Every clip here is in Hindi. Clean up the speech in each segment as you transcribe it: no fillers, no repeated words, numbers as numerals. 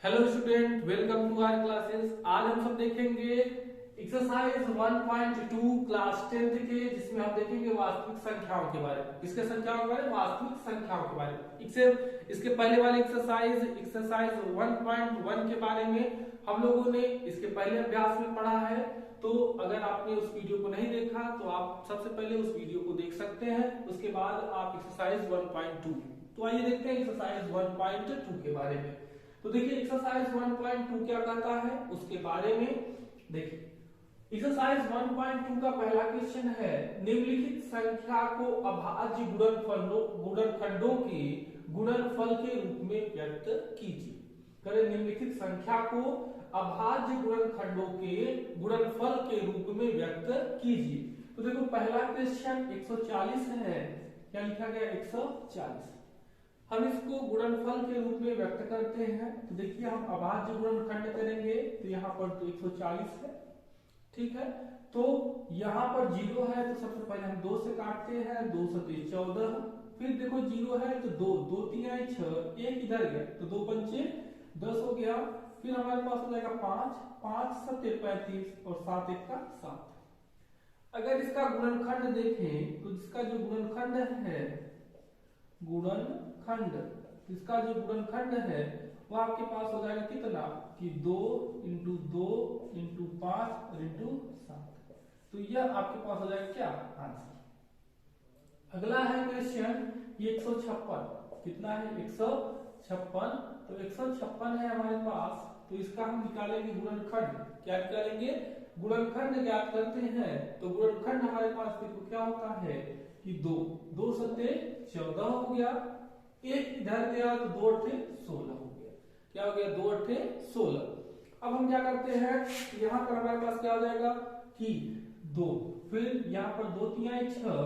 Hello student, welcome to our classes. आज हम सब देखेंगे एक्सरसाइज 1.2 क्लास 10th के, जिसमें हम देखेंगे वास्तविक संख्याओं के बारे में। किसके संख्याओं के बारे में? वास्तविक संख्याओं के बारे में। इसके पहले वाले एक्सरसाइज 1.1 के बारे में हम लोगों ने इसके पहले अभ्यास में पढ़ा है। तो अगर आपने उस वीडियो को नहीं देखा तो आप सबसे पहले उस वीडियो को देख सकते हैं, उसके बाद आप एक्सरसाइज 1.2। तो आइए देखते हैं एक्सरसाइज 1.2 के बारे में। तो देखिए एक्सरसाइज 1.2 क्या कहता है उसके बारे में। देखिए एक्सरसाइज 1.2 का पहला क्वेश्चन है, निम्नलिखित संख्या को अभाज्य गुणनखंडों के गुणनफल के रूप में व्यक्त कीजिए। करें, निम्नलिखित संख्या को अभाज्य गुणनखंडों के गुणनफल के रूप में व्यक्त कीजिए। तो देखो पहला क्वेश्चन 140 है। क्या लिखा गया? 140। हम इसको गुणनफल के रूप में व्यक्त करते हैं। तो देखिए हम अभाज्य गुणनखंड करेंगे तो यहाँ पर तो 140 है, ठीक है। तो यहाँ पर 0 है तो सबसे पहले हम 2 से काटते हैं, 2 सते 14। फिर देखो 0 है तो 2, 2 3 6, 1 इधर गया तो 2 पंचे 10 हो गया। फिर हमारे पास हो जाएगा 5, 5 सते 35 और 7 एक का 7। अगर इसका गुणनखंड देखें तो इसका जो गुणनखंड है, इसका जो गुणनखंड है वो आपके पास हो जाएगा कितना कि 2 इंटू 2 इंटू 5 और इंटू 7। तो यह आपके पास हो जाएगा क्या? आंसर। अगला है क्वेश्चन 156। कितना है? 156। तो 156 है हमारे पास, तो इसका हम निकालेंगे गुणनखंड। क्या निकालेंगे? गुणनखंड ज्ञात करते हैं। तो गुणनखंड हमारे पास देखो क्या होता है कि 2 सते 14 हो गया, 1 इधर गया तो 2 अट्ठे 16 हो गया। क्या हो गया? 2 अट्ठे 16। अब हम क्या करते हैं, यहाँ पर हमारे पास क्या हो जाएगा कि 2, फिर यहाँ पर 2 3 6,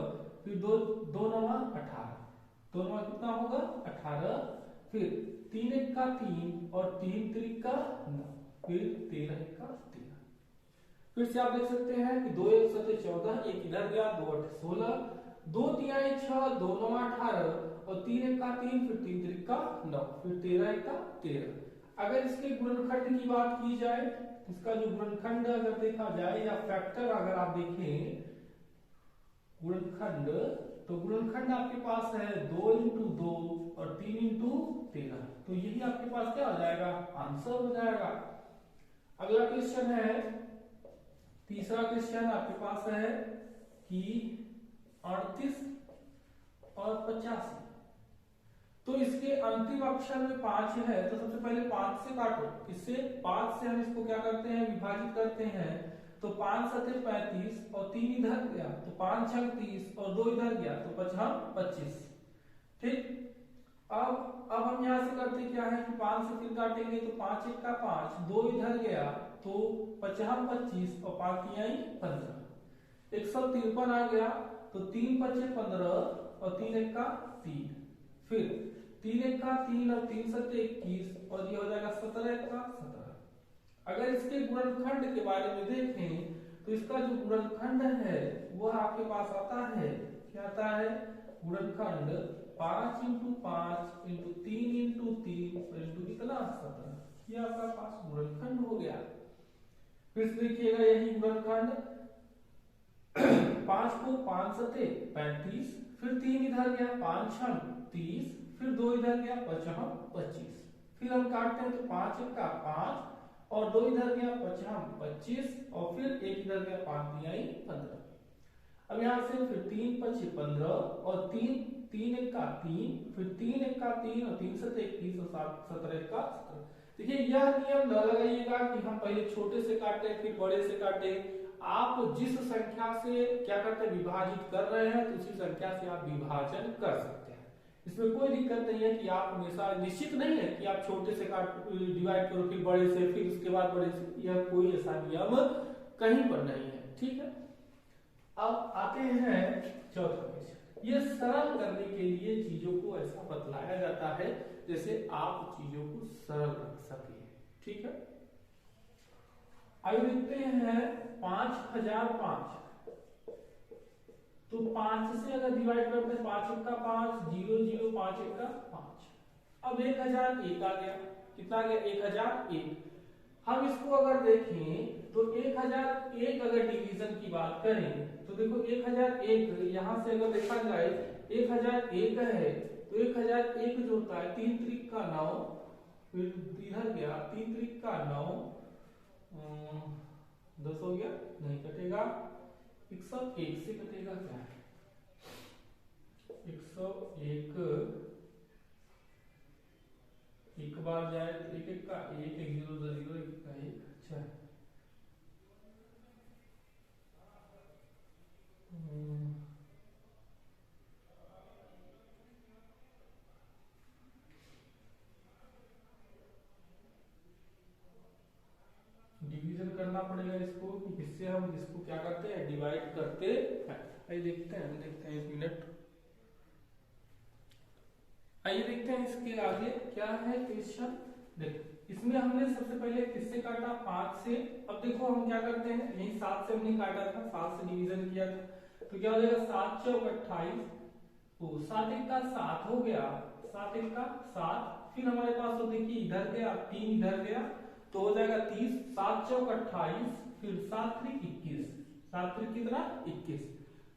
फिर 2 9 18, 2 9 कितना होगा? 18। फिर 3 1 का 3 और 3 3 का 9, फिर 13 1 का 13। फिर से आप देख सकते हैं कि 2 1 सते 14, 1 इधर गया 2 अट्ठे 16, 2 3 6, 2 9 18 और 3 1 का 3, फिर 3 3 का 9, फिर 13 1 का 13। अगर इसके गुणनखंड की बात की जाए, इसका जो गुणनखंड अगर देखा जाए या फैक्टर अगर आप देखें गुणनखंड, तो गुणनखंड आपके पास है 2 इंटू 2 और 3 इंटू 13। तो यही आपके पास क्या हो जाएगा? आंसर हो जाएगा। अगला क्वेश्चन है, तीसरा क्वेश्चन आपके पास है कि 38 और 85। तो इसके अंतिम अक्षर में 5 है, तो सबसे पहले 5 से काटो। इससे 5 से हम इसको क्या करते हैं? विभाजित करते हैं। तो 5 सते 35 और 3 इधर गया तो 5 6 30 और 2 इधर गया तो 5 25। ठीक। अब हम यहां से करते क्या है कि 5 से 3 काटेंगे तो 5 1 का 5, 2 इधर गया तो 5 25 और 5 3 15। 153 आ गया तो 3 5 15 और 3 1 का 3। फिर 3 1 का 3 और 3 सते 21 और ये हो जाएगा 17 1 का 17। अगर इसके गुणनखंड के बारे में देखें तो इसका जो गुणनखंड है वह आपके पास आता है, क्या आता है? गुणनखंड 5 इंटू 5 इंटू 3 इंटू 3 इंटू कितना? 17। ये आपका पास गुणनखंड हो गया। फिर से देखिएगा यही गुणनखंड 5 को 5 सते 35, फिर 3 इधर गया 5 6 30, फिर 2 इधर गया 5 25। फिर हम काटते हैं तो 5 1 का 5 और 2 इधर गया 5 25 और फिर 1 इधर गया 5 3 15। अब यहां से फिर 3 5 15 और 3 1 का 3, फिर 3 1 का 3 और 3 सते 21 और 7 17 1 का 17। देखिए यह नियम न लगाइएगा कि हम पहले छोटे से काटे फिर बड़े से काटे। आप जिस संख्या से क्या करते हैं? विभाजित कर रहे हैं तो उसी संख्या से आप विभाजन कर सकते हैं। इसमें कोई दिक्कत नहीं है कि आप हमेशा, निश्चित नहीं है कि आप छोटे से डिवाइड करो फिर बड़े से, फिर उसके बाद बड़े से। यह कोई ऐसा नियम कहीं पर नहीं है, ठीक है। अब आते हैं चौथा क्वेश्चन। ये सरल करने के लिए चीजों को ऐसा बतलाया जाता है जैसे आप चीजों को सरल रख सके, ठीक है। आइए देखते हैं 5005। तो 5 से अगर डिवाइड करते हैं 5 1 का 5, 0 0 5 1 का 5। अब 1001 आ गया कितना आ गया 1001। हम इसको अगर देखें तो 1001 अगर डिवीजन की बात करें तो देखो 1001 यहां से अगर देखा जाए 1001 है तो 1001 जो होता है 3 त्रिक का 9, फिर इधर गया 3 त्रिक का 9, 10 हो गया, नहीं कटेगा, 101 से कटेगा क्या, 101 एक बार जाए तो एक एक का एक, 0 0 एक का एक, अच्छा डिवीजन करना पड़ेगा इसको कि किससे हम इसको क्या करते हैं, डिवाइड करते हैं। आइए देखते हैं एक मिनट, आइए देखते हैं इसके आगे क्या है क्वेश्चन। देखो इसमें हमने सबसे पहले किससे काटा, 5 से। अब देखो हम क्या करते हैं, यही 7 से हमने काटा था, 7 से डिवीजन किया था, तो क्या हो जाएगा 7 चौक 28, तो 7 एक का 7 हो गया, 7 एक का 7, फिर हमारे पास तो देखिए इधर गया 3 इधर गया तो हो जाएगा 30, 7 चौक 28, फिर 7 त्रिक 21, 7 त्रिक कितना 21,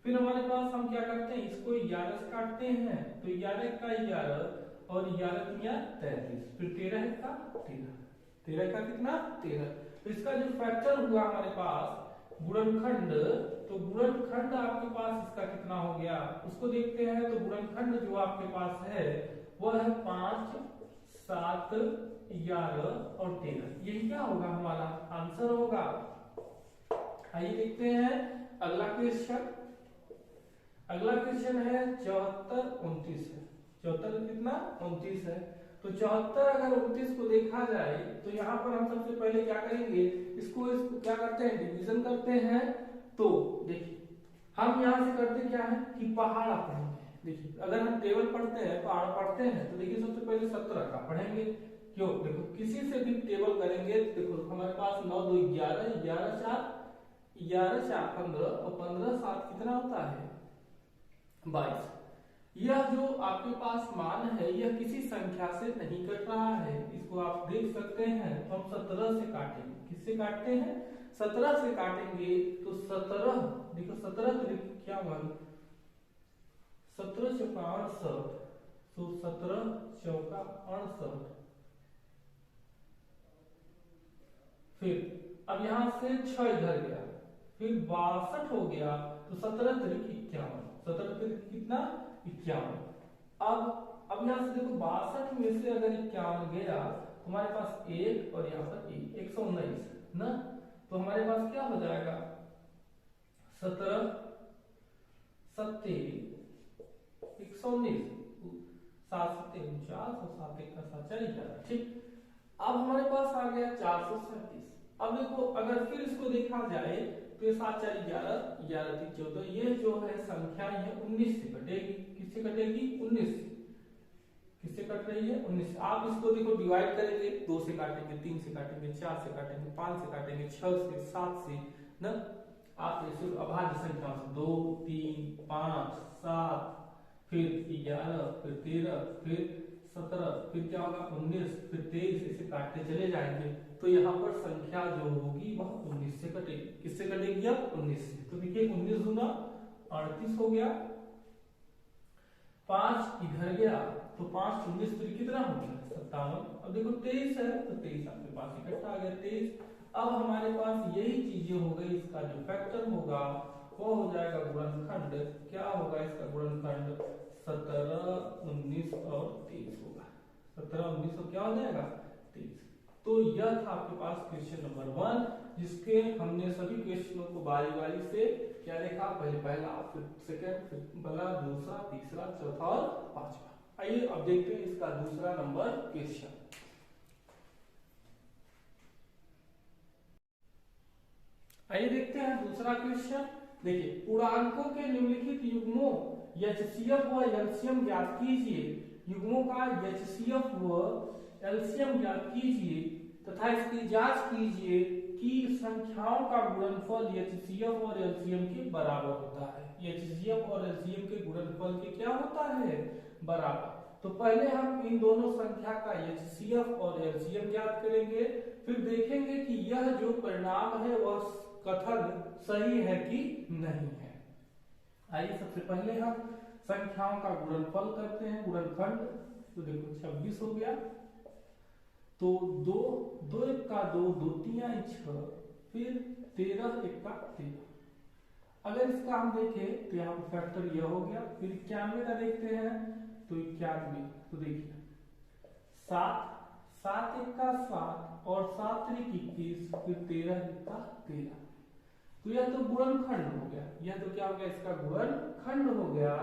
फिर हमारे पास हम क्या करते हैं इसको 11 से काटते हैं, तो 11 का 11 और 11 तिया 33, फिर 13 का 13, 13 का कितना 13, तो इसका जो फैक्टर हुआ हमारे पास गुणनखंड, तो गुणनखंड आपके पास इसका कितना हो गया उसको देखते हैं। तो गुणनखंड जो आपके पास है वह है 5, 7, 11 और 13, यही क्या होगा हमारा आंसर होगा। आइए देखते हैं अगला क्वेश्चन। अगला क्वेश्चन है 74 29 है, 74 कितना 29 है, तो 74 अगर 29 को देखा जाए तो यहाँ पर हम सबसे पहले क्या करेंगे, इसको क्या करते हैं डिवीजन करते हैं। तो देखिए हम यहाँ से करते क्या है कि पहाड़ा पढ़ेंगे। देखिए अगर हम टेबल पढ़ते हैं पहाड़ पढ़ते हैं तो देखिए सबसे पहले 17 का पढ़ेंगे, क्यों, देखो किसी से भी टेबल करेंगे, देखो हमारे पास 9 2 11, 11 4 15 और 15 7 कितना होता है 22। यह जो आपके पास मान है यह किसी संख्या से नहीं कट रहा है, इसको आप देख सकते हैं। तो हम 17 से काटेंगे, किससे काटते हैं 17 से काटेंगे, तो 17 देखो 17 तो क्या मान 17 चौका 68, तो 17 चौका 68, फिर अब यहां से 6 इधर गया, फिर 62 हो गया, तो 17 त्रिक 51, 17 त्रिक कितना 51। अब यहां से देखो 62 में से अगर 51 गया तो हमारे पास 1 और यहाँ पर 119 ना, तो हमारे पास क्या हो जाएगा 17 7 119, 7 7 49 और 7 1 का 7 4 ठीक। अब हमारे पास आ गया 437। अब देखो अगर फिर इसको देखा जाए तो ये 7 4 11, 11 3 14, ये जो है संख्या ये 19 से कटेगी, किससे कटेगी 19 से, किससे कट रही है 19 से। आप इसको देखो डिवाइड करेंगे, 2 से काटेंगे, 3 से काटेंगे, 4 से काटेंगे, 5 से काटेंगे, 6 से 7 से ना, आप ऐसे अभाज्य संख्या से 2 3 5 7 फिर 11 फिर 13 फिर 17 फिर क्या होगा 19 फिर 23 ऐसे काटते चले जाएंगे, तो यहाँ पर संख्या जो होगी वह 19 से कटेगी, किससे कटेगी अब 19 से। तो देखिए 19 दूना 38 हो गया, 5 इधर गया तो 5 19 फिर कितना हो गया 57। अब देखो 23 है तो 23 आपके पास इकट्ठा आ गया 23। अब हमारे पास यही चीजें हो गई, इसका जो फैक्टर होगा वो हो जाएगा गुणनखंड, क्या होगा इसका गुणनखंड 17 19 और 23 होगा, 17 19 और क्या हो जाएगा 23। तो यह था आपके पास क्वेश्चन नंबर 1, जिसके हमने सभी क्वेश्चनों को बारी बारी से क्या देखा, पहले पहला फिर सेकंड फिर पहला दूसरा तीसरा चौथा और पांचवा। आइए अब देखते हैं इसका दूसरा नंबर क्वेश्चन। आइए देखते हैं दूसरा क्वेश्चन। देखिए पूर्णांकों के निम्नलिखित युग्मों एचसीएफ व एलसीएम ज्ञात कीजिए, युग्मों का एचसीएफ व एलसीएम ज्ञात कीजिए तथा इसकी जांच कीजिए कि संख्याओं का गुणनफल एचसीएफ और एलसीएम के बराबर होता है। एचसीएफ और एलसीएम के गुणनफल के क्या होता है बराबर। तो पहले हम इन दोनों संख्या का एचसीएफ और एलसीएम ज्ञात करेंगे, फिर देखेंगे कि यह जो परिणाम है वह कथन सही है कि नहीं है। आइए सबसे पहले हम संख्याओं का गुणनफल करते हैं, गुणनखंड। तो देखो 26 हो गया, तो 2 एक का 2, 2 तिया 6, फिर 13 एक का 13। अगर इसका हम देखें तो यहाँ पर फैक्टर यह हो गया। फिर 91 का देखते हैं तो 91, तो देखिए 7 एक का 7 और 7 त्रिक 21, फिर 13 एक का 13। तो यह तो गुणनखंड हो गया, यह तो क्या हो गया, इसका गुणनखंड हो गया।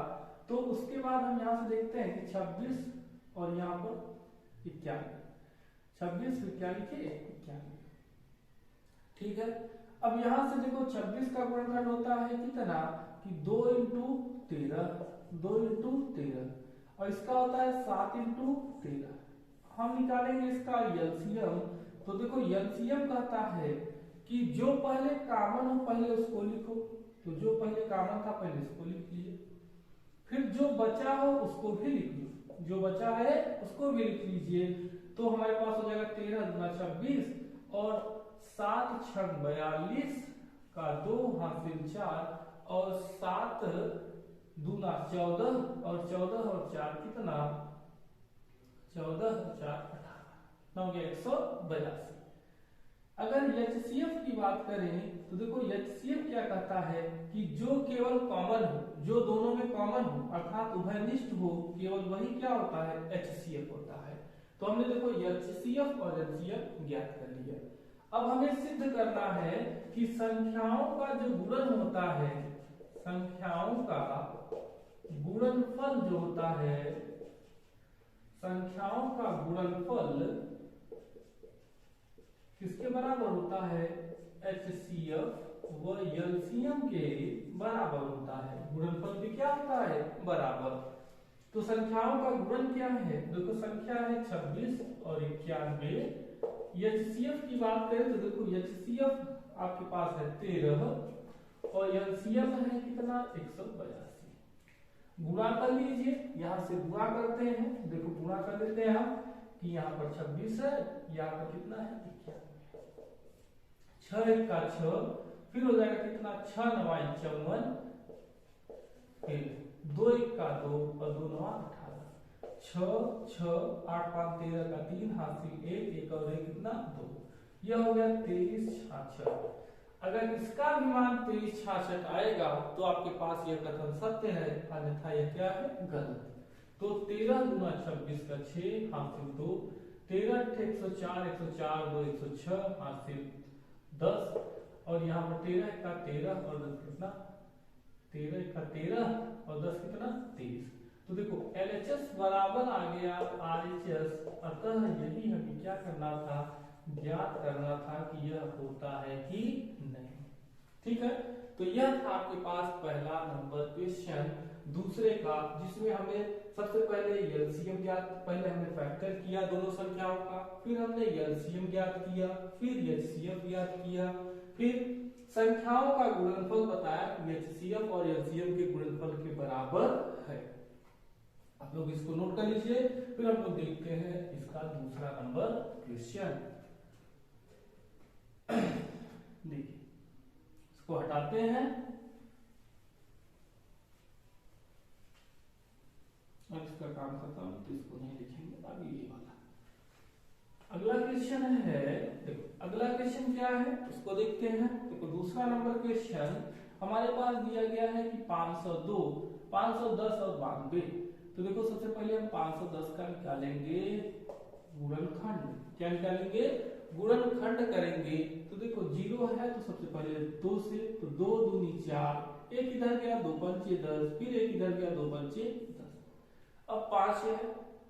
तो उसके बाद हम यहाँ से देखते हैं कि 26 और यहाँ पर 91, 26 फिर क्या लिखे 91, ठीक है। अब यहां से देखो 26 का गुणनखंड होता है कितना कि 2 इंटू 13, 2 इंटू 13, और इसका होता है 7 इंटू 13। हम निकालेंगे इसका एलसीएम। तो देखो एलसीएम कहता है कि जो पहले कॉमन हो पहले उसको लिखो, तो जो पहले कॉमन था पहले उसको लिख लीजिए, फिर जो बचा हो उसको भी लिख लो, जो बचा है उसको भी लिख लीजिए। तो हमारे पास हो जाएगा 13 गुना 26 और 7 छंग 42 का 2 हासिल 4 और 7 दूना 14 और 14 और 4 कितना 14 और 4 18, हो गया 182। अगर एचसीएफ की बात करें तो देखो एचसीएफ क्या कहता है कि जो केवल कॉमन हो, जो दोनों में कॉमन हो अर्थात उभयनिष्ठ हो, केवल वही क्या होता है एचसीएफ होता है। तो हमने देखो एचसीएफ और एचसीएफ ज्ञात कर लिया। अब हमें सिद्ध करना है कि संख्याओं का जो गुणन होता है, संख्याओं का गुणनफल जो होता है, संख्याओं का गुणनफल किसके बराबर होता है, एचसीएफ व एलसीएम के बराबर होता है। गुणनफल भी क्या होता है बराबर। तो संख्याओं का गुणन क्या है, देखो संख्या है 26 और 91। एचसीएफ की बात करें तो देखो एचसीएफ आपके पास है 13 और एलसीएम है कितना 182। गुणा कर लीजिए, यहां से गुणा करते हैं, देखो गुणा कर लेते हैं हम कि यहाँ पर 26 है, यहाँ पर कितना है 91, 6 एक का 6, फिर हो जाएगा कितना 6 9 54, फिर 2 एक का 2 और 2 9 18, 6 6 8 5 13 का 3 हासिल 1 1 और 1 कितना 2, यह हो गया 23 66। अगर इसका भी मान 23 66 आएगा तो आपके पास यह कथन सत्य है, अन्यथा यह क्या है गलत। तो 13 गुना 26 का 6 हासिल 2, 13 104 104 2 106 हासिल 10, और यहाँ पर 13 का 13 और 10 कितना 13 का 13 और 10 कितना 23। तो देखो LHS बराबर आ गया RHS, अतः यही हमें क्या करना था, ज्ञात करना था कि यह होता है कि नहीं। ठीक है, तो यह था आपके पास पहला नंबर क्वेश्चन दूसरे का, जिसमें हमें सबसे पहले एलसीएम ज्ञात, पहले हमने फैक्टर किया दोनों संख्याओं का, फिर हमने एलसीएम ज्ञात किया, फिर एचसीएफ ज्ञात किया, फिर संख्याओं का गुणनफल बताया कि एचसीएफ और एलसीएम के गुणनफल के बराबर है। आप लोग इसको नोट कर लीजिए, फिर हम लोग देखते हैं इसका दूसरा नंबर क्वेश्चन। देखिए इसको हटाते हैं, अब इसका काम खत्म, तो इसको नहीं लिखेंगे, अभी ये वाला अगला क्वेश्चन है। देखो अगला क्वेश्चन क्या है उसको देखते हैं। देखो दूसरा नंबर क्वेश्चन हमारे पास दिया गया है कि 502 510 और 92। तो देखो सबसे पहले हम 510 का निकालेंगे गुणनखंड, क्या निकालेंगे गुणनखंड करेंगे। तो देखो 0 है तो सबसे पहले 2 से, तो 2 दूनी 4, एक इधर गया 2 पंचे 10, फिर एक इधर गया 2 पंचे 10। अब 5 है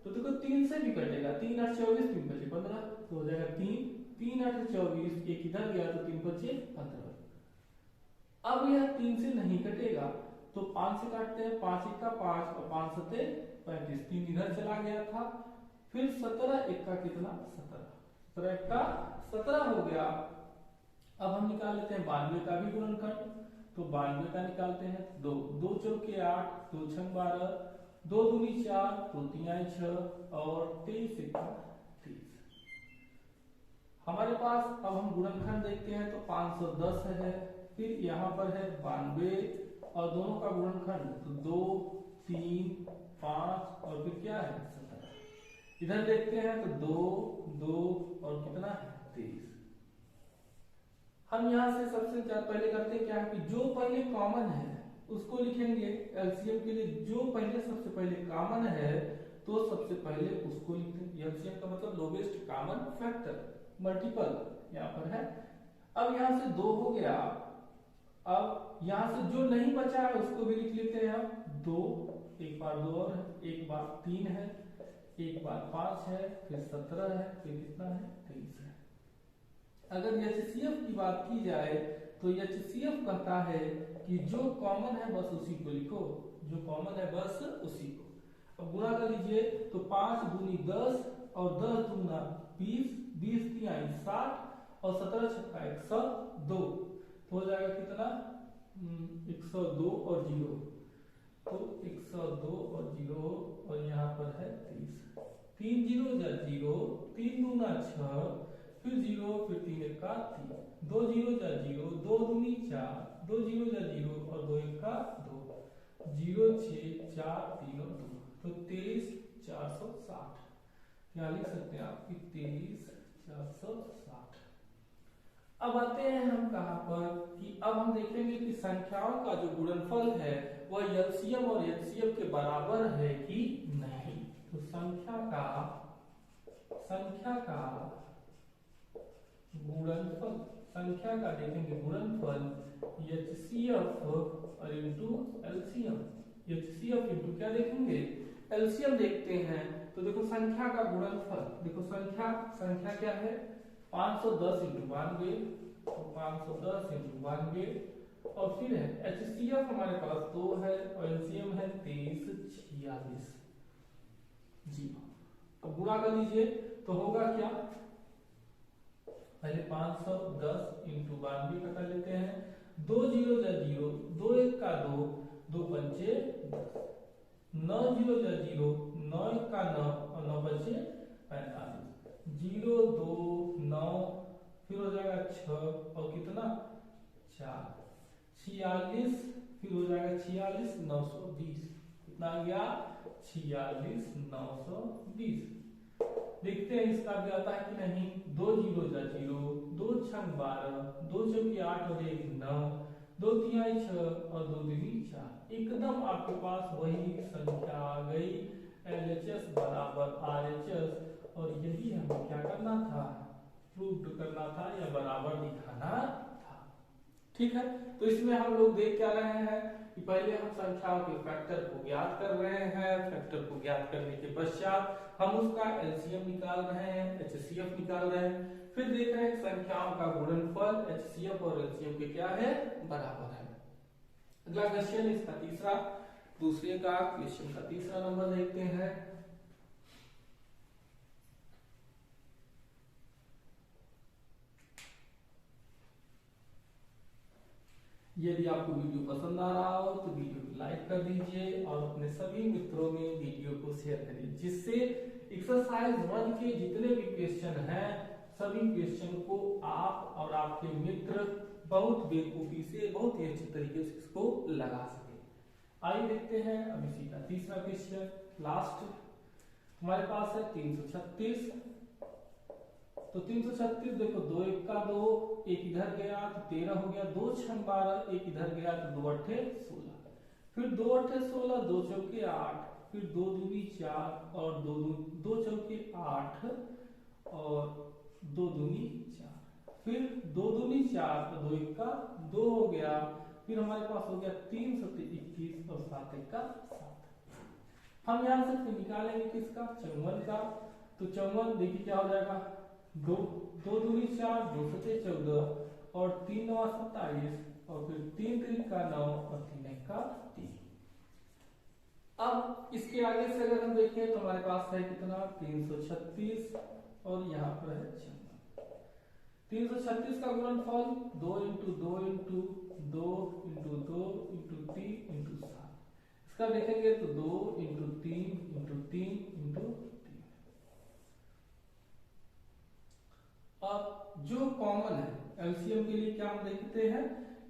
तो देखो 3 से भी कटेगा, 3 8 24 3 5 15, तो हो जाएगा 3 3 8 24, एक इधर गया तो 3 5 15। अब यह 3 से नहीं कटेगा तो 5 से काटते हैं, 5 1 का 5 और 5 7 35, 3 इधर चला गया था, फिर 17 1 का कितना 17, 17 1 का 17 हो गया। अब हम निकाल लेते हैं 92 का भी गुणनखंड, तो 92 का निकालते हैं, 2 2 चौके 8, 2 छंग 12 2 दूनी 4, 2 3 आई 6 और 23 1 30। हमारे पास अब हम गुणनखंड देखते हैं तो 510 है, फिर यहाँ पर है 92 और दोनों का गुणनखंड तो 2 3 5 और फिर क्या है 17। इधर देखते हैं तो 2 2 और कितना है 23। हम यहाँ से सबसे पहले करते हैं क्या है कि जो पहले कॉमन है उसको लिखेंगे। एलसीएम के लिए जो पहले सबसे पहले कॉमन है तो सबसे पहले उसको लिखते हैं। एलसीएम का मतलब लोवेस्ट कॉमन फैक्टर, मल्टीपल यहाँ पर है। अब यहाँ से 2 हो गया, अब यहाँ से जो नहीं बचा है उसको भी लिख लेते हैं हम। 2 एक बार 2 और है, एक बार 3 है, एक बार 5 है, फिर 17 है, फिर कितना है 23 है। अगर HCF की बात की जाए तो HCF कहता है कि जो कॉमन है बस उसी को लिखो, जो कॉमन है बस उसी को। अब गुणा कर लीजिए तो 5 दूनी 10 और 10 दूना 20, 20 तिहाई 60 और 17 छक्का 102 तो हो जाएगा कितना 102 और 0, तो 102 और 0 और यहाँ पर है 30। 3 0 जा 0, 3 दूना 6, फिर 0, फिर 3 1 का 3, 2 0 जा 0, 2 दूनी 4, 2 0 जा 0 और 2 1 का 2, 0 6 4 3 और 2 तो 23 460। क्या लिख सकते हैं आप कि 23 460। अब आते हैं हम कहां पर कि अब हम देखेंगे कि संख्याओं का जो गुणनफल है वह एलसीएम और एचसीएफ के बराबर है कि नहीं। तो संख्या का गुणनफल, संख्या का देखेंगे गुणनफल HCF और इंटू एलसीएम। HCF इंटू क्या देखेंगे एलसीएम देखते हैं। तो देखो संख्या का गुणनफल, देखो संख्या क्या है 510 इंटू 92, तो 510 इंटू 92 और फिर है HCF हमारे पास 2 है और एलसीएम है 23 46 जी। अब गुणा कर लीजिए तो होगा क्या, पहले 510 इंटू 92 का कर लेते हैं। 2 0 जा 0, 2 1 का 2, 2 पंचे 10, 9 0 जा 0, 9 1 का 9 और 9 पंचे 45, 0 2 9 फिर हो जाएगा 6 और कितना 4, 46 फिर हो जाएगा 46 920, कितना आ गया 46 920। देखते हैं इसका भी आता है कि नहीं। 2 0 जा 0, 2 6 12, 2 चौकी 8 और 1 9, 2 तिहाई 6 और 2 दूनी 4। एकदम आपके पास वही संख्या आ गई LHS बराबर RHS और यही हमें क्या करना था, प्रूव करना था या बराबर दिखाना था। ठीक है, तो इसमें हम लोग देख क्या रहे हैं कि पहले हम संख्याओं के फैक्टर को ज्ञात कर रहे हैं। फैक्टर को ज्ञात करने के पश्चात हम उसका एलसीएम निकाल रहे हैं, HCF निकाल रहे हैं, फिर देख रहे हैं संख्याओं का गुणनफल HCF और एलसीएम के क्या है बराबर है। अगला क्वेश्चन इसका तीसरा, दूसरे का क्वेश्चन का तीसरा नंबर देखते हैं। यदि आपको वीडियो पसंद आ रहा हो तो वीडियो को लाइक कर दीजिए और अपने सभी मित्रों में वीडियो को शेयर करिए, जिससे एक्सरसाइज 1 के जितने भी क्वेश्चन हैं सभी क्वेश्चन को आप और आपके मित्र बहुत बेवकूफी से, बहुत ही अच्छे तरीके से इसको लगा सके। आइए देखते हैं अब इसी का तीसरा क्वेश्चन लास्ट हमारे पास है 336। तो 336 देखो 2 1 का 2, एक इधर गया तो 13 हो गया, 2 6 12, एक इधर गया तो 2 8 16, फिर 2 8 16, 2 चौके 8, फिर 2 दूनी 4 और 2 चौके 8 और 2 दूनी 4, फिर 2 दूनी 4 तो 2 1 का 2 हो गया, फिर हमारे पास हो गया 3 7 21 और 7 1 का 7। हम यहाँ से निकालेंगे किसका 54 का। तो 54 देखिए क्या हो जाएगा 2 दूनी 4, 2 7 14 और 3 9 27 और फिर 3 3 का 9 और 3 1 का 3। अब इसके आगे से अगर हम देखें तो हमारे पास है कितना 336 और यहाँ पर है 56। 336 का गुणनफल 2 into 2 into 2 into 2 into 3 into 7। इसका देखेंगे तो 2 इंटू 3 इंटू 3 इंटू 3। अब जो कॉमन है एलसीएम के लिए क्या हम देखते हैं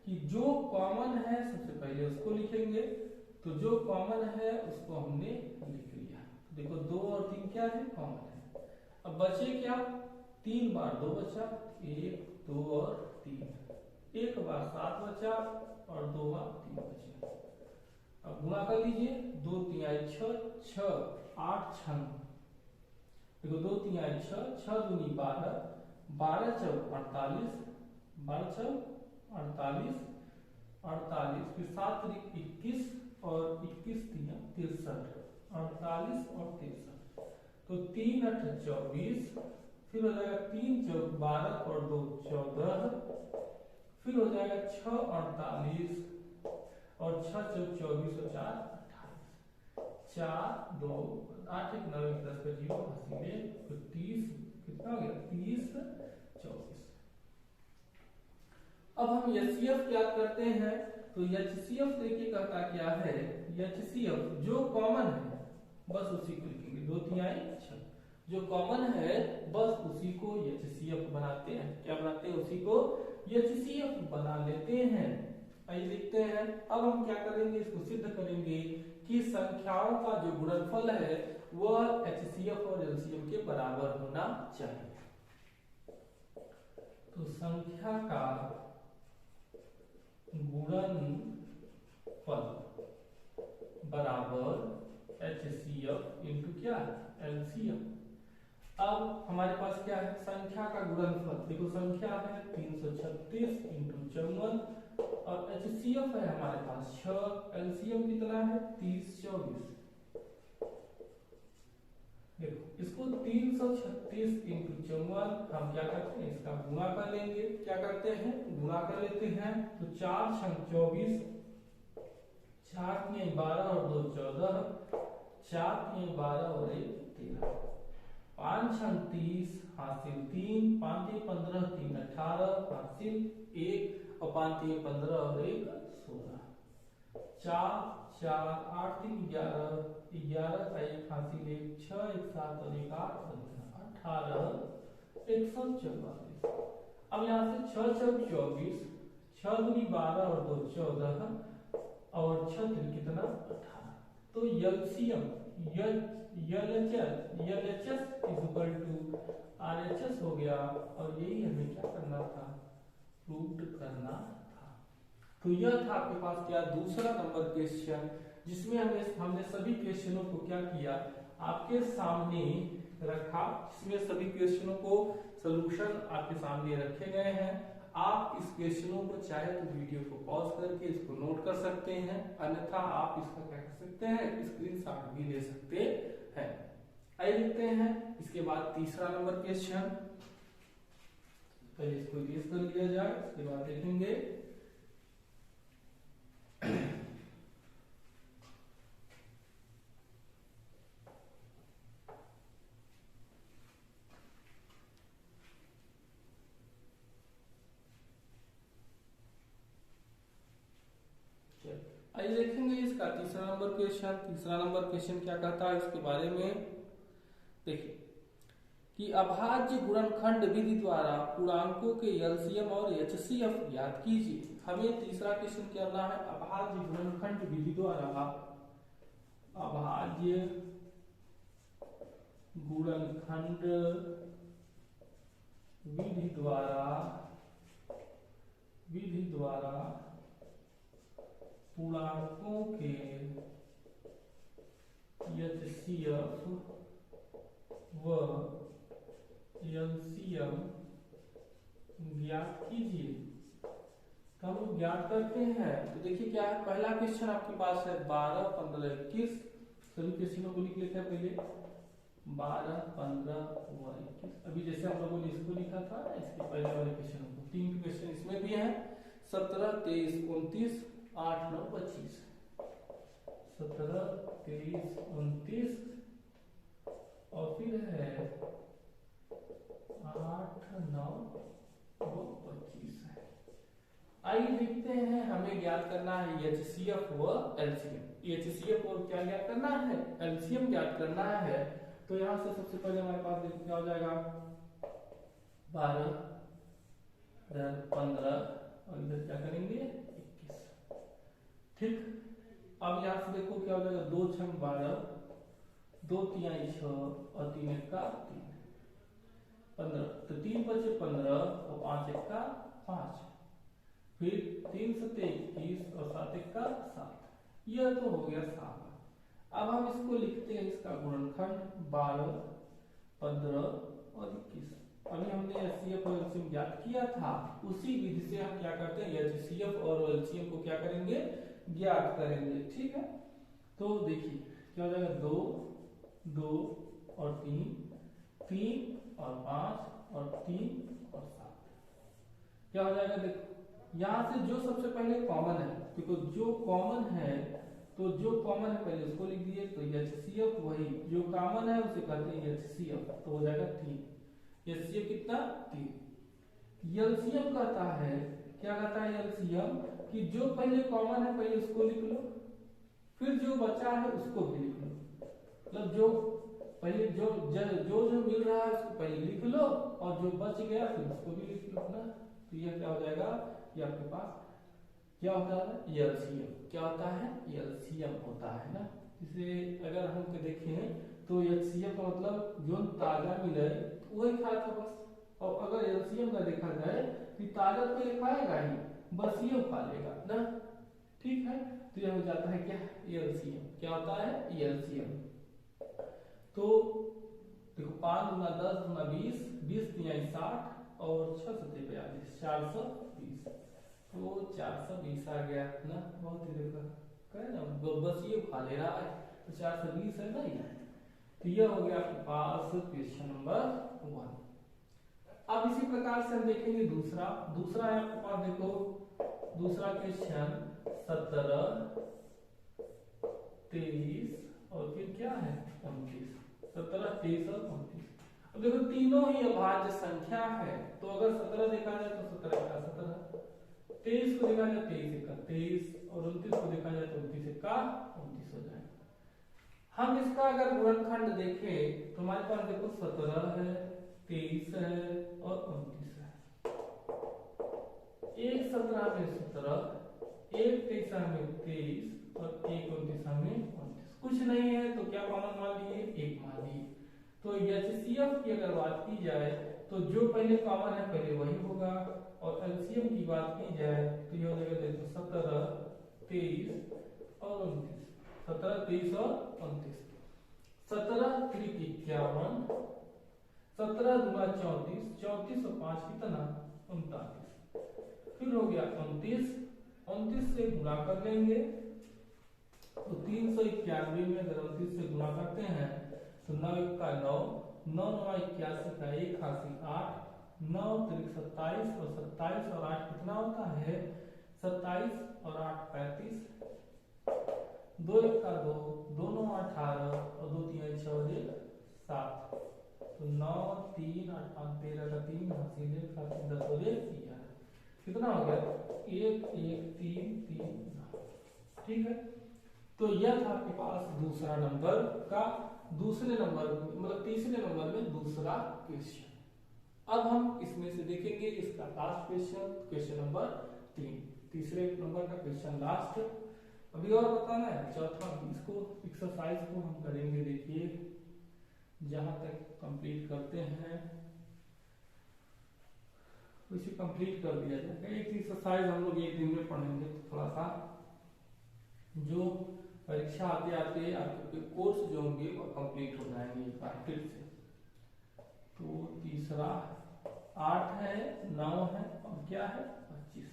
कि जो कॉमन है सबसे पहले उसको लिखेंगे। तो जो कॉमन है उसको हमने लिख लिया। देखो 2 और 3 क्या है, कॉमन है। अब बचे क्या, 3 बार 2 बचा, 1 2 और 3, 1 बार 7 बचा और 2 बार 3 बचा। अब गुणा कर लीजिए, 2 3 6, 6 8 6, देखो 2 3 6, 6 दूनी 12, 12 चौक 48, 12 चौक 48, 48 फिर 7 त्रिक 21 और 21 3 63, 48 और 63, तो 3 8 24, फिर हो जाएगा 3 चौक 12 और 2 14, फिर हो जाएगा 6 48 और 6 चौक 24 और 4 28, 4 2 8 1 9 1 10 का 0 हासिल, तो 30 कितना हो गया, 30 24। अब हम एचसीएफ ज्ञात करते हैं। तो एचसीएफ देखिए कहता क्या है, एचसीएफ जो कॉमन है बस उसी को लिखेंगे, 2 3 6, जो कॉमन है बस उसी को एचसीएफ बनाते हैं। क्या बनाते हैं, उसी को एचसीएफ बना लेते हैं। आइए देखते हैं। अब हम क्या करेंगे, इसको सिद्ध करेंगे कि संख्याओं का जो गुणनफल है वह एचसीएफ और एलसीएम के बराबर होना चाहिए। तो संख्या का गुणनफल बराबर एचसीएफ इंटू क्या, एलसीएम। अब हमारे पास क्या है, संख्या का गुणनफल, देखो संख्या है 336 इंटू 54 और एचसीएफ है हमारे पास 6, एलसीएम कितना है 30 24। देखो इसको 336 इंटू 54 हम क्या करते हैं, इसका गुणा कर लेंगे। क्या करते हैं, गुणा कर लेते हैं। तो 4 6 24, 4 3 12 और 2 14, 4 3 12 और 1 13, 5 6 30 हासिल 3, 5 3 15 3 18 हासिल 1 और 5 3 15 और 1 16, 4 4 8 3 11 11 का 1 हासिल 1, 6 1 7 और 1 8 18 144। अब यहाँ से 6 6 24, 6 दूनी 12 और 2 14 और 6 3 कितना 18। तो LCM LHS is equal to RHS हो गया और यही हमें क्या करना था, प्रूव करना था। तो यह था आपके पास क्या, दूसरा नंबर क्वेश्चन, जिसमें हमने सभी क्वेश्चनों को क्या किया, आपके सामने रखा, जिसमें सभी क्वेश्चनों को सॉल्यूशन आपके सामने रखे गए हैं। आप इस क्वेश्चनों को चाहे तो वीडियो को पॉज करके इसको नोट कर सकते हैं, अन्यथा आप इसका क्या कर सकते हैं, स्क्रीनशॉट भी ले सकते हैं। आइए देखते हैं इसके बाद तीसरा नंबर क्वेश्चन। पहले इसको इरेज कर लिया जाए, इसके बाद देखेंगे। आइए देखेंगे इसका तीसरा नंबर क्वेश्चन। तीसरा नंबर क्वेश्चन क्या कहता है इसके बारे में, देखिए कि अभाज्य गुणनखंड विधि द्वारा पूर्णांकों के एलसीएम और एचसीएफ ज्ञात कीजिए। हमें तीसरा क्वेश्चन करना है अभाज्य गुणनखंड विधि द्वारा, अभाज्य गुणनखंड विधि द्वारा पूर्णांकों के एचसीएफ व एलसीएम ज्ञात कीजिए। तो हम ज्ञात करते हैं। तो देखिए क्या है, पहला क्वेश्चन आपके पास है 12 15 21, सभी क्वेश्चनों को लिख लेते हैं पहले, 12 15 और 21। अभी जैसे हम लोगों ने इसको लिखा था, इसके पहले वाले क्वेश्चन को, 3 क्वेश्चन इसमें भी हैं, 17 23 29 8 9 25, 17 23 29 और फिर है 8 9 25 है। आइए देखते हैं, हमें ज्ञात करना है HCF व LCM। HCF और क्या ज्ञात करना है, LCM ज्ञात करना है। तो यहाँ से सबसे पहले हमारे पास देखो क्या हो जाएगा, 12 15 और इधर क्या करेंगे 21। ठीक, अब यहाँ से देखो क्या हो जाएगा, 2 छंग 12, 2 तिहाई 6 और 3 एक्का 3 15। तो 3 बचे 15 और 5 एक्का 5, फिर 3 सत्ते 21 और 7 एक्का 7। यह तो हो गया 7। अब हम इसको लिखते हैं, इसका गुणनखंड 12 15 और 21। अभी हमने HCF और LCM ज्ञात किया था, उसी विधि से हम क्या करते हैं, HCF और LCM को क्या करेंगे, ज्ञात करेंगे। ठीक है, तो देखिए क्या हो जाएगा, 2 2 और 3 3 और 5 और 3 और 7। क्या हो जाएगा, देखो यहाँ से जो सबसे पहले कॉमन है, देखो जो कॉमन है, तो जो कॉमन है पहले उसको लिख दिए, तो HCF वही जो कॉमन है उसे कहते हैं HCF, तो हो जाएगा 3। HCF कितना 3। LCM कहता है, क्या कहता है LCM, कि जो पहले कॉमन है पहले उसको लिख लो, फिर जो बचा है उसको भी लिख लो। मतलब जो पहले जो मिल रहा है उसको पहले लिख लो, और जो बच गया फिर उसको भी लिख लो ना। तो यह क्या हो जाएगा, ये आपके पास क्या होता है, LCM। क्या होता है, LCM होता है ना। इसे अगर हम देखें तो HCF का मतलब जो ताजा मिले तो वही खाया था बस, और अगर LCM का देखा जाए कि ताजा तो ये खाएगा ही, बस ये खा लेगा ना। ठीक है, तो यह हो जाता है क्या, LCM। क्या होता है, LCM। तो देखो 5 गुना 10 गुना 20, 20 तिहाई 60 और 6 सत्ते 42, 420। तो 420 आ गया ना, बहुत ही देखा कहे ना, बस ये खा ले रहा है, तो 420 है ना ये। तो यह हो गया आपके पास क्वेश्चन नंबर 1। अब इसी प्रकार से हम देखेंगे दूसरा है आपके पास, देखो दूसरा क्वेश्चन 17 23 और फिर क्या है 29। 17 23 और 29। अब देखो तीनों ही अभाज्य संख्या है, तो अगर 17 देखा जाए तो 17 का 17, 23 को देखा जाए 23 का 23 और 29 को देखा जाए तो 29 का 29 हो जाएगा। हम इसका अगर गुणनखंड देखें तो हमारे पास देखो 17 है, 23 है और 29 है। एक 17 में 17, एक 23 में 23 और एक 29 में 29। कुछ नहीं है तो क्या कॉमन मान लिए, 1 मान लिए। तो HCF की अगर बात की जाए तो जो पहले कॉमन है पहले वही होगा, और LCM की बात की जाए तो ये हो जाएगा, देखो 17 23 और 29। 17 23 और 29। 17 3 51, 17 दूना 34, 34 और 5 कितना 39। फिर हो गया 29, 29 से गुणा कर लेंगे तो 391 में अगर 29 से गुणा करते हैं तो 9 का 9, 9 9 81 का 1 8, 9 3 27 और 27 और 8 कितना होता है 27 और 8 35, 2 1 का 2, 2 9 18 और 2 3 6 7। तो 9 3 8 5 13 का 3 हासिल 7 10 और 1 11। कितना हो गया 1 1 3 3 9। ठीक है, तो यह था आपके पास दूसरा नंबर का, दूसरे नंबर मतलब तीसरे नंबर में दूसरा क्वेश्चन। अब हम इसमें से देखेंगे इसका लास्ट क्वेश्चन, क्वेश्चन नंबर 3, तीसरे नंबर का क्वेश्चन लास्ट। अभी और बताना है चौथा, इसको एक्सरसाइज को हम करेंगे, देखिए जहां तक कंप्लीट करते हैं उसे कंप्लीट कर दिया जाएगा। एक एक्सरसाइज हम लोग एक दिन में पढ़ेंगे, तो थोड़ा सा जो परीक्षा आते आते आपके कोर्स जो होंगे वो कंप्लीट हो जाएंगे एक बार फिर से। तो तीसरा 8 है 9 है और क्या है 25।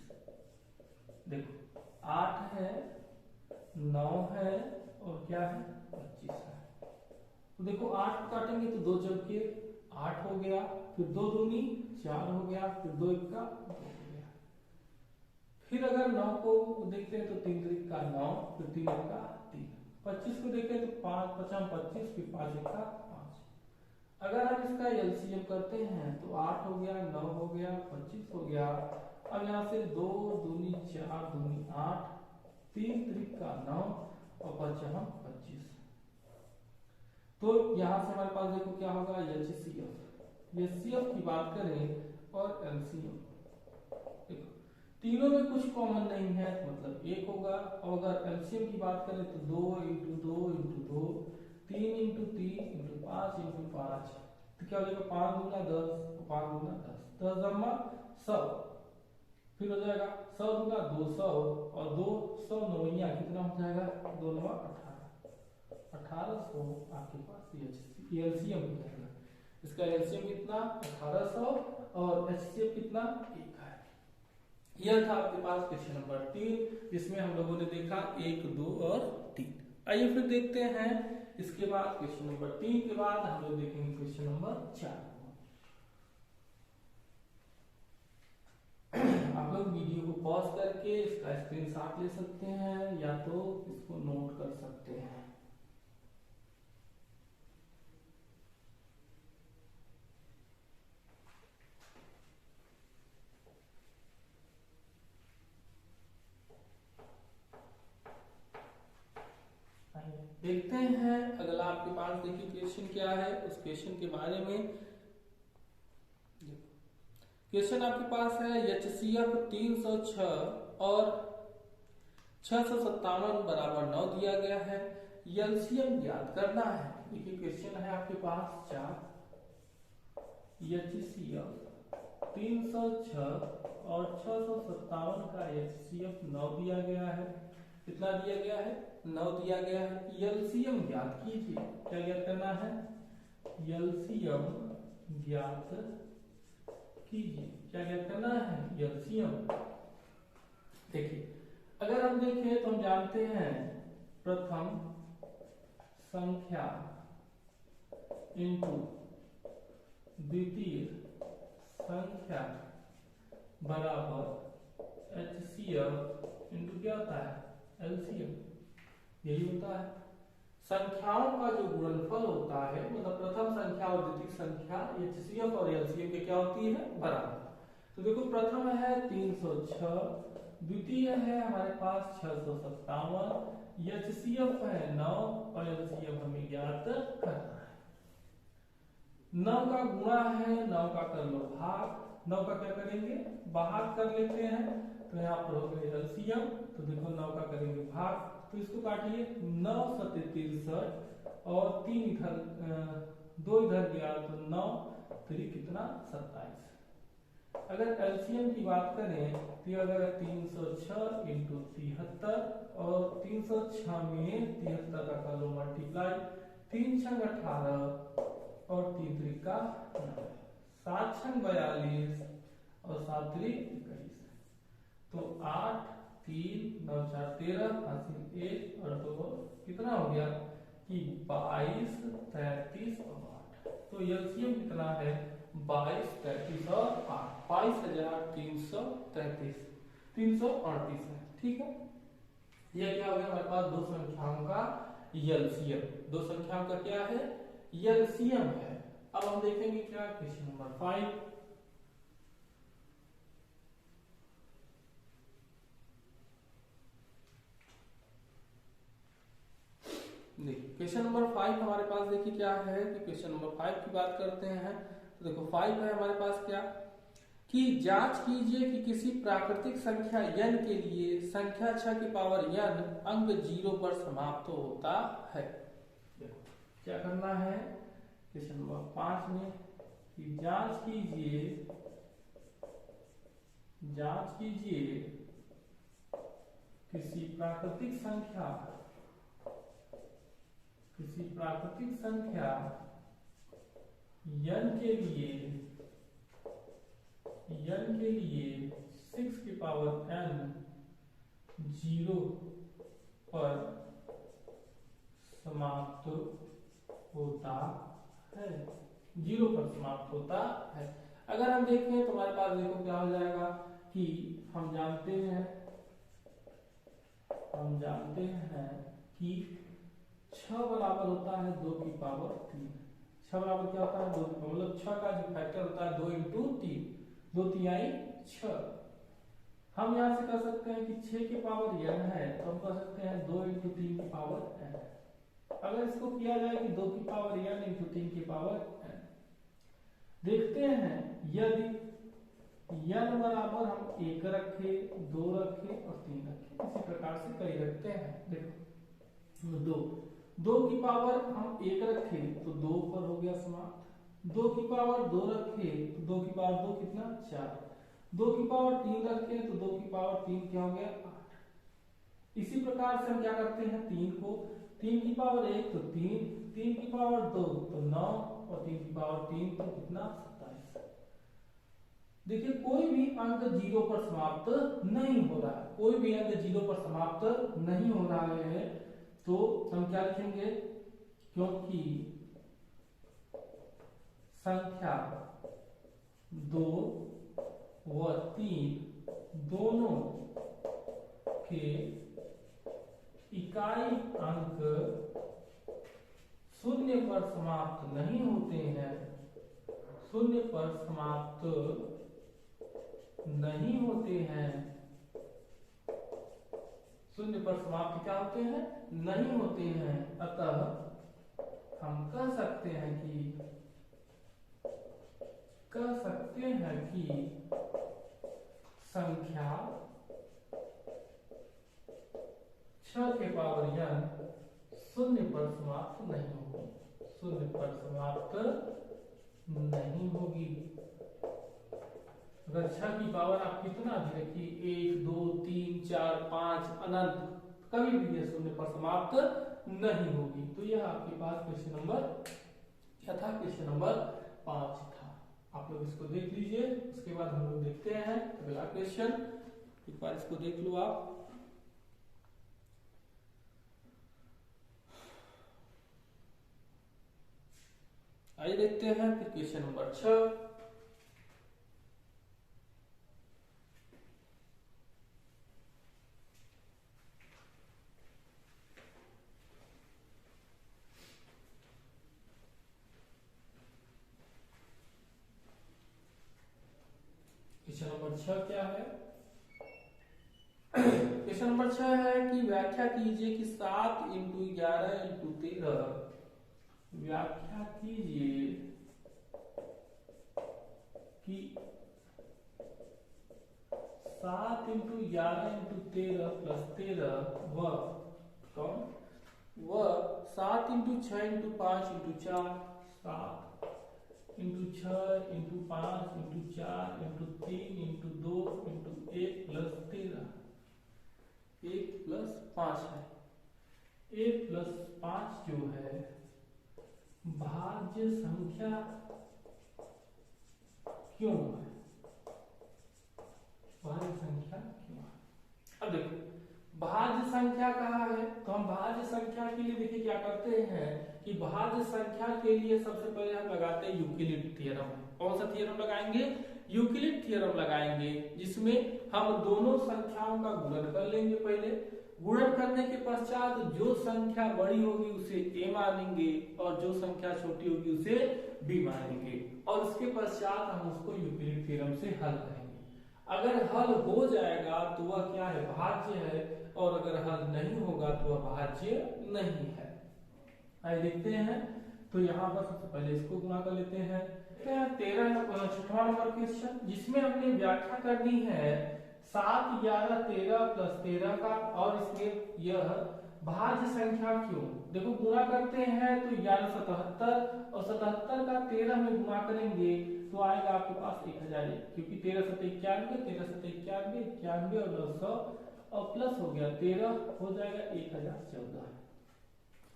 देखो 8 है 9 है और क्या है 25 है। तो देखो 8 को काटेंगे तो 2 चौके 8 हो गया, फिर 2 दूनी 4 हो गया, फिर 2 1 का 2 हो गया। फिर अगर 9 को देखते हैं तो 3 3 का 9, फिर 3 1 का 3। 25 को देखें तो 5 5 25, फिर 5 1 का 5। अगर हम इसका LCM करते हैं तो 8 हो गया, 9 हो गया, 25 हो गया अब यहाँ से 2 दूनी 4 दूनी 8, 3 त्रिका 9 और 5 हम 25। तो यहाँ से हमारे पास देखो क्या होगा, एचसीएफ की बात करें और एलसीएम, देखो तीनों में कुछ कॉमन नहीं है मतलब 1 होगा। और अगर एलसीएम की बात करें तो 2 into 2 into 2, 3 into 3 into 5 into 5, तो क्या हो जाएगा 5 दूना 10, 5 दूना 10, 10 जमा 100, फिर हो जाएगा 100 दूना 200 और 200 नवैया कितना हो जाएगा, 2 नवा 1800 आपके पास एलसीएम हो जाएगा। इसका एलसीएम कितना 1800 और एचसीएफ कितना 1 है। यह था आपके पास क्वेश्चन नंबर 3, जिसमें हम लोगों ने देखा 1, 2 और 3। आइए फिर देखते हैं इसके बाद क्वेश्चन नंबर 3 के बाद हम लोग देखेंगे क्वेश्चन नंबर 4। आप लोग वीडियो को पॉज करके इसका स्क्रीनशॉट ले सकते हैं या तो इसको नोट कर सकते हैं। देखते हैं अगला आपके पास देखिए क्वेश्चन क्या है, उस क्वेश्चन के बारे में। क्वेश्चन आपके पास है एचसीएफ 306 और 657 बराबर 9 दिया गया है, एलसीएम ज्ञात करना है। देखिए क्वेश्चन है आपके पास 4, एचसीएफ 306 और 657 का एचसीएफ 9 दिया गया है। कितना दिया गया है, 9 दिया गया है। एलसीएम ज्ञात कीजिए, क्या ज्ञात करना है, एलसीएम ज्ञात कीजिए, क्या ज्ञात करना है, एलसीएम। देखिए अगर हम देखें तो हम जानते हैं प्रथम संख्या इंटू द्वितीय संख्या बराबर एचसीएफ इंटू क्या होता है, एलसीएम। यही होता है संख्याओं का जो गुणनफल होता है, मतलब प्रथम संख्या और द्वितीय संख्या एचसीएफ और एलसीएम के क्या होती है, बराबर। तो देखो प्रथम है 306, द्वितीय है हमारे पास 657, एचसीएफ है 9 और एलसीएम हमें ज्ञात करना है। 9 का गुणा है, 9 का कर लो भाग, 9 का क्या करेंगे, भाग कर लेते हैं। तो यहाँ पर हो गए एलसीएम, तो देखो 9 का करेंगे भाग, तो इसको काटिए 9 सत्ते 63 और 3 इधर 2 इधर गया तो 9 3 कितना 27। अगर एलसीएम की बात करें तो अगर 306 इंटू 73 और 306 में 73 का कर लो मल्टीप्लाई, 3 छंग 18 और 3 त्रिका 9, 7 छंग 42 और 7 त्रिक 21। तो 8 3 9 4 13 हासिल 1 और 2 कितना हो गया कि 22 33 और 8। तो एलसीएम कितना है 22 33 और 8, 22,333 338 है। ठीक है, यह क्या हो गया हमारे पास दो संख्याओं का एलसीएम, दो संख्याओं का क्या है, एलसीएम है। अब हम देखेंगे क्या क्वेश्चन नंबर 5। देखिए क्वेश्चन नंबर 5 हमारे पास देखिए क्या है कि क्वेश्चन नंबर 5 की बात करते हैं। तो देखो 5 है हमारे पास क्या कि जांच कीजिए कि किसी प्राकृतिक संख्या n के लिए संख्या 6 की पावर n अंक 0 पर समाप्त होता है। देखो क्या करना है क्वेश्चन नंबर 5 में कि जांच कीजिए किसी प्राकृतिक संख्या n के लिए 6 की पावर n 0 पर समाप्त होता है, 0 पर समाप्त होता है। अगर हम देखें तो हमारे पास देखो क्या हो जाएगा कि हम जानते हैं कि 6 बराबर होता है 2 की पावर 3। 6 बराबर क्या होता है 2 की पावर, मतलब 6 का जो फैक्टर होता है 2 इंटू 3, 2 तिहाई 6। हम यहाँ से कर सकते हैं कि 6 की पावर n है तो हम कर सकते हैं 2 इंटू 3 की पावर n। अगर इसको किया जाए कि 2 की पावर n इंटू 3 की पावर n, देखते हैं यदि n बराबर हम 1 रखे, 2 रखे और 3 रखे, इसी प्रकार से कई रखते हैं। देखो 2 की पावर हम 1 रखे तो 2 पर हो गया समाप्त, 2 की पावर 2 रखे तो 2 की पावर 2 कितना 4, 2 की पावर 3 रखे तो 2 की पावर 3 क्या हो गया 8। इसी प्रकार से हम क्या करते हैं 3 को, 3 की पावर 1 तो 3, 3 की पावर 2 तो 9 और 3 की पावर 3 तो कितना 27। देखिए कोई भी अंक 0 पर समाप्त नहीं हो रहा है, कोई भी अंक 0 पर समाप्त नहीं हो रहा है, तो हम क्या लिखेंगे, क्योंकि संख्या 2 व 3 दोनों के इकाई अंक 0 पर समाप्त नहीं होते हैं, 0 पर समाप्त नहीं होते हैं, 0 पर समाप्त क्या होते हैं नहीं होते हैं, अतः हम कह सकते हैं कि संख्या 6 के पावर n 0 पर समाप्त नहीं होगी, 0 पर समाप्त नहीं होगी। अगर 6 की पावर आप कितना भी रखिए 1 2 3 4 5 अनंत, कभी भी ये 0 पर समाप्त नहीं होगी। तो यह आपके पास क्वेश्चन नंबर 5 था। आप लोग इसको देख लीजिए, उसके बाद हम लोग देखते हैं अगला क्वेश्चन। एक बार इसको देख लो आप। आइए देखते हैं फिर क्वेश्चन नंबर 6। क्वेश्चन नंबर 6 क्या है? क्वेश्चन नंबर 6 है कि व्याख्या कीजिए कि 7 इंटू 11 इंटू 13, व्याख्या कीजिए कि 7 इंटू 11 इंटू 13 प्लस 13 व 7 into 6 into 5 into 4, 7 into 6 into 5 into 4 into 3 into 2 into 1 plus 13, 1 plus 5 है, 1 प्लस 5 जो है भाज्य संख्या क्यों है, भाज्य संख्या क्यों है? अब देखो भाज्य संख्या कहा है तो हम भाज्य संख्या के लिए देखिए क्या करते हैं कि भाज्य संख्या के लिए सबसे पहले हम लगाते हैं यूक्लिड थ्योरम। कौन सा थ्योरम लगाएंगे? यूक्लिड थ्योरम लगाएंगे, जिसमें हम दोनों संख्याओं का गुणन कर लेंगे। पहले गुणन करने के पश्चात जो संख्या बड़ी होगी उसे a मानेंगे और जो संख्या छोटी होगी उसे b मानेंगे, और उसके पश्चात हम उसको यूक्लिड थ्योरम से हल करेंगे। अगर हल हो जाएगा तो वह क्या है? भाज्य है, और अगर हल नहीं होगा तो वह भाज्य नहीं है। आइए देखते हैं। तो यहाँ पर सबसे पहले इसको गुणा कर लेते हैं। 6वां नंबर क्वेश्चन, जिसमें हमने व्याख्या करनी है 7 11 13 प्लस 13 का, और इसमें यह भाज्य संख्या क्यों। देखो गुणा करते हैं तो 11 77 और 77 का 13 में गुणा करेंगे तो आएगा आपके पास 1001, क्योंकि 13 7 91, 13 7 91, 91 और 900 और प्लस हो गया 13 हो जाएगा 1014।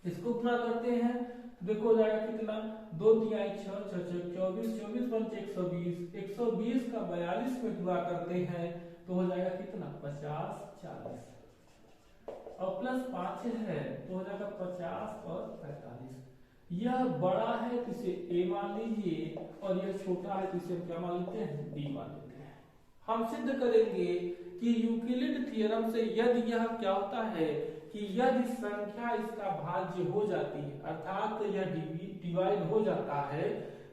इसको गुणा करते हैं तो देखो हो जाएगा कितना, 2 3 6 6 6 24, 24 पंच 120, 120 का 42 में गुणा करते हैं तो हो जाएगा कितना 50 40, और प्लस 5 है तो हो जाएगा 50 और 45। यह बड़ा है तो इसे a मान लीजिए, और यह छोटा है तो इसे हम क्या मान लेते हैं? b मान लेते हैं। हम सिद्ध करेंगे कि यूक्लिड थ्योरम से यदि यह क्या होता है कि यदि संख्या इसका भाज्य हो जाती है, अर्थात यह डिवाइड हो जाता है,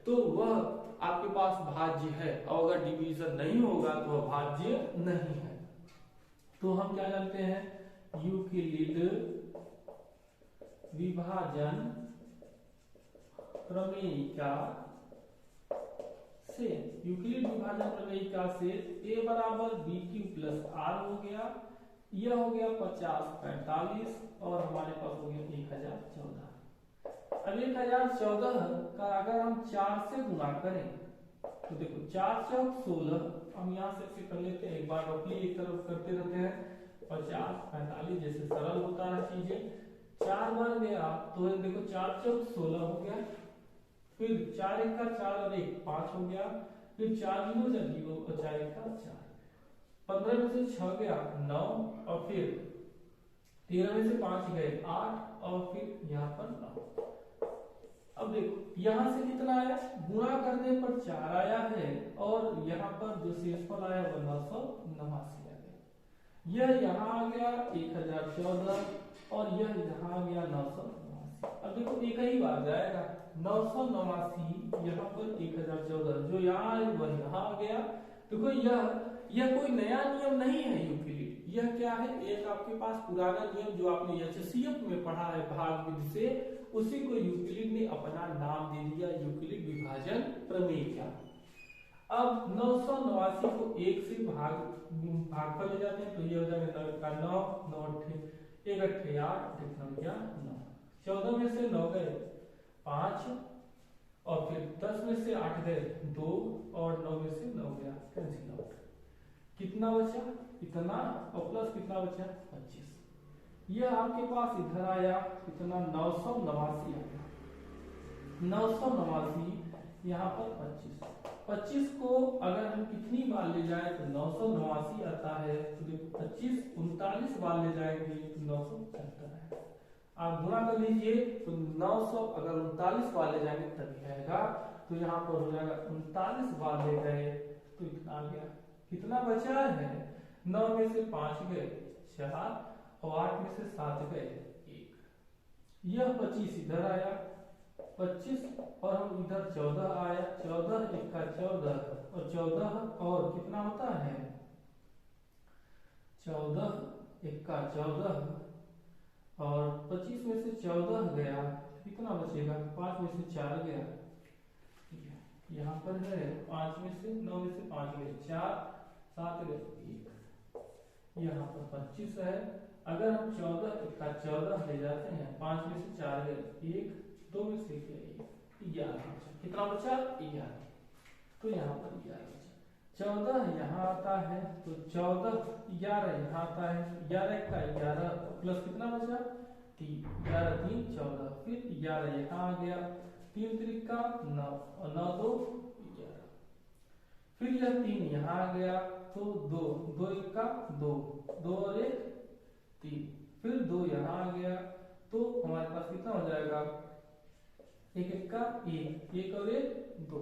तो वह आपके पास भाज्य है, और अगर डिवीजन नहीं होगा तो वह भाज्य नहीं है। तो हम क्या जानते हैं, यूक्लिड विभाजन प्रमेयिका से, यूक्लिड विभाजन प्रमेयिका से a बराबर बी क्यू प्लस आर हो गया, यह हो गया 50 45 और हमारे पास हो गया 1014। अब 1014 का अगर हम 4 से गुणा करें तो देखो 4 चौक 16, हम यहाँ से कर लेते हैं, एक बार रफली एक तरफ करते रहते हैं, 50 45 जैसे सरल होता है चीजें, 4 बार गया तो देखो 4 चौक 16 हो गया, फिर 4 एक का 4 और 1 5 हो गया, फिर 4 0 जा 0 और 4 एक का 4, 15 में से 6 गया 9 और फिर 13 में से 5 गए 8 और फिर यहाँ पर 9। अब देखो यहाँ से कितना आया, गुणा करने पर 4 आया है और यहाँ पर जो शेषफल आया वो 989 आ गया, यह यहाँ आ गया 1014 और यह यहाँ आ गया 989। अब देखो एक ही बार जाएगा, 989 यहाँ पर 1014, जो यहाँ है वह यहाँ आ गया। देखो यह कोई नया नियम नहीं है यूक्लिड, यह क्या है, एक आपके पास पुराना नियम जो आपने एचसीएफ में पढ़ा है भाग विधि से, उसी को यूक्लिड ने अपना नाम दे दिया, यूक्लिड विभाजन प्रमेय। अब 989 को 1 से भागफल ले जाते हैं तो ये हो जाएगा 9 का 9, 9 1 8 8 9, 14 में से 9 गए 5 और फिर 10 में से 8 गए 2 और 9 में से 9 गया कैंसिल आउट, कितना बचा इतना और प्लस कितना बचा 25। यह आपके पास इधर आया कितना 989 आया, 989 यहाँ पर 25 को अगर हम कितनी बार ले जाए तो 989 आता है, तो देखो 25 39 बार ले जाएंगे तो 975 है। आप गुणा कर लीजिए तो 900 अगर 39 बार ले जाएंगे तभी आएगा, तो यहाँ पर हो जाएगा 39 बार ले गए तो इतना आ गया, कितना बचा है 9 में से 5 गए 4 और 8 में से 7 गए 1, यह 25 इधर आया 25 और हम इधर 14 आया, 14 1 का 14 और 14 और कितना होता है 14 1 का 14 और 25 में से 14 गया कितना बचेगा 5 में से 4 गया, यहाँ पर है 5 में से 9 में से 5 गए 4 7 गए 1, यहाँ पर 25 है। अगर हम 14 1 का 14 ले जाते हैं 5 में से 4 गए 1 2 में से 11, कितना बचा 11, तो यहाँ पर 11 बचा, 14 यहाँ आता है तो 14 11 यहाँ आता है, 11 का 11 प्लस कितना बचा 3, 11 3 14, फिर 11 यहाँ आ गया 3 3 का 9 और 9 2 11, फिर यह 3 यहाँ आ गया तो 2 2 1 का 2 2 और 1 3, फिर 2 यहाँ आ गया तो हमारे पास कितना हो जाएगा 1 1 का 1 1 और 1 2,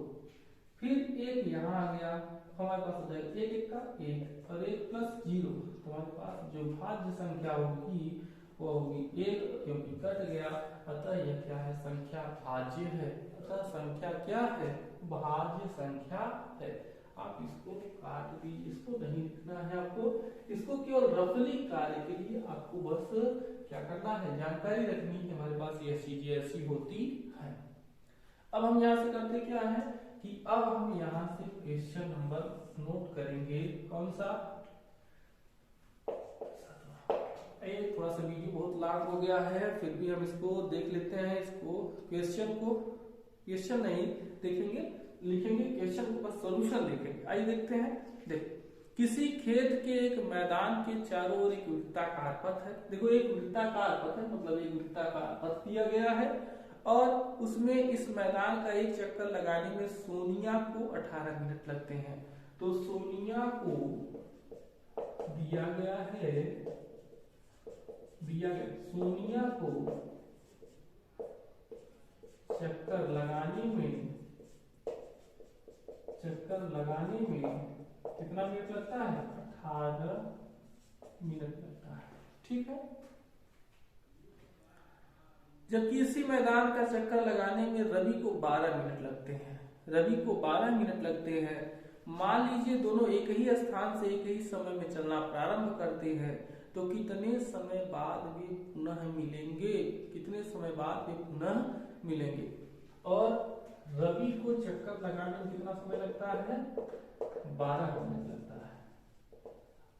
फिर 1 यहाँ आ गया हमारे पास हो जाएगा 1 1 का 1 और 1 प्लस 0, तो हमारे पास जो भाज्य संख्या होगी वो होगी 1 क्योंकि कट गया, अतः यह क्या है संख्या भाज्य है, अतः संख्या क्या है भाज्य संख्या है। आप इसको काट दीजिए, इसको नहीं लिखना है आपको, इसको केवल रफली कार्य के लिए आपको बस क्या करना है जानकारी रखनी है, हमारे पास ये चीजें ऐसी होती है। अब हम यहाँ से करते क्या है कि अब हम यहाँ से क्वेश्चन नंबर नोट करेंगे, कौन सा थोड़ा सा वीडियो बहुत लॉन्ग हो गया है, फिर भी हम इसको देख लेते हैं, इसको क्वेश्चन नहीं देखेंगे लिखेंगे, क्वेश्चन के ऊपर सॉल्यूशन देखेंगे। आइए देखते हैं। देखो किसी खेत के एक मैदान के चारों ओर एक वृत्ताकार पथ है, देखो एक वृत्ताकार पथ है मतलब एक वृत्ताकार पथ दिया गया है और उसमें इस मैदान का एक चक्कर लगाने में सोनिया को 18 मिनट लगते हैं, तो सोनिया को दिया गया है सोनिया को चक्कर लगाने में कितना मिनट लगता है 18 मिनट लगता है, ठीक है। जबकि इसी मैदान का चक्कर लगाने में रवि को 12 मिनट लगते हैं, मान लीजिए दोनों एक ही स्थान से एक ही समय में चलना प्रारंभ करते हैं तो कितने समय बाद वे पुनः मिलेंगे, कितने समय बाद वे पुनः मिलेंगे। और रवि को चक्कर लगाने में कितना समय लगता है, 12 मिनट लगता है।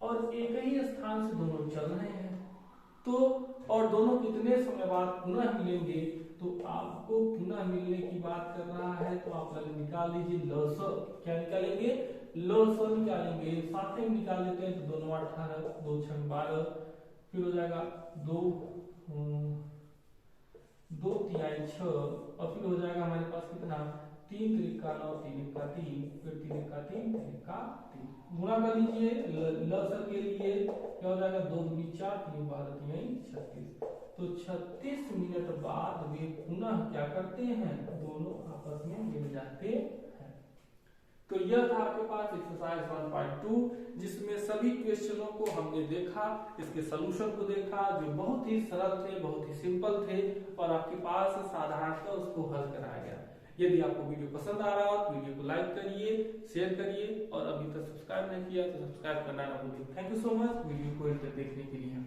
और एक ही स्थान से दोनों चल रहे हैं तो और दोनों कितने समय बाद पुनः मिलेंगे, तो आपको पुनः मिलने की बात कर रहा है तो आप निकाल लीजिए लस। क्या निकालेंगे, लस निकालेंगे। साथ में निकाल लेते हैं तो दोनों 18, 2 6 12, फिर हो जाएगा 2 3 6, और फिर हो जाएगा हमारे पास कितना, 3 त्रिका 9, 3 का 3, फिर 3 का 3, 3 का 3, गुणा कर लीजिए। लसर के लिए क्या हो जाएगा, 2 दूनी 4, 3 12 3 36। तो 36 मिनट बाद वे पुनः क्या करते हैं, दोनों आपस में मिल जाते हैं। तो यह था आपके पास एक्सरसाइज 1.2 जिसमें सभी क्वेश्चनों को हमने देखा, इसके सलूशन को देखा जो बहुत ही सरल थे, बहुत ही सिंपल थे और आपके पास साधारणतः उसको हल कराया गया। यदि आपको वीडियो पसंद आ रहा हो तो वीडियो को लाइक करिए, शेयर करिए और अभी तक सब्सक्राइब नहीं किया तो सब्सक्राइब करना ना भूलिए। Thank you so much video को देखने के लिए।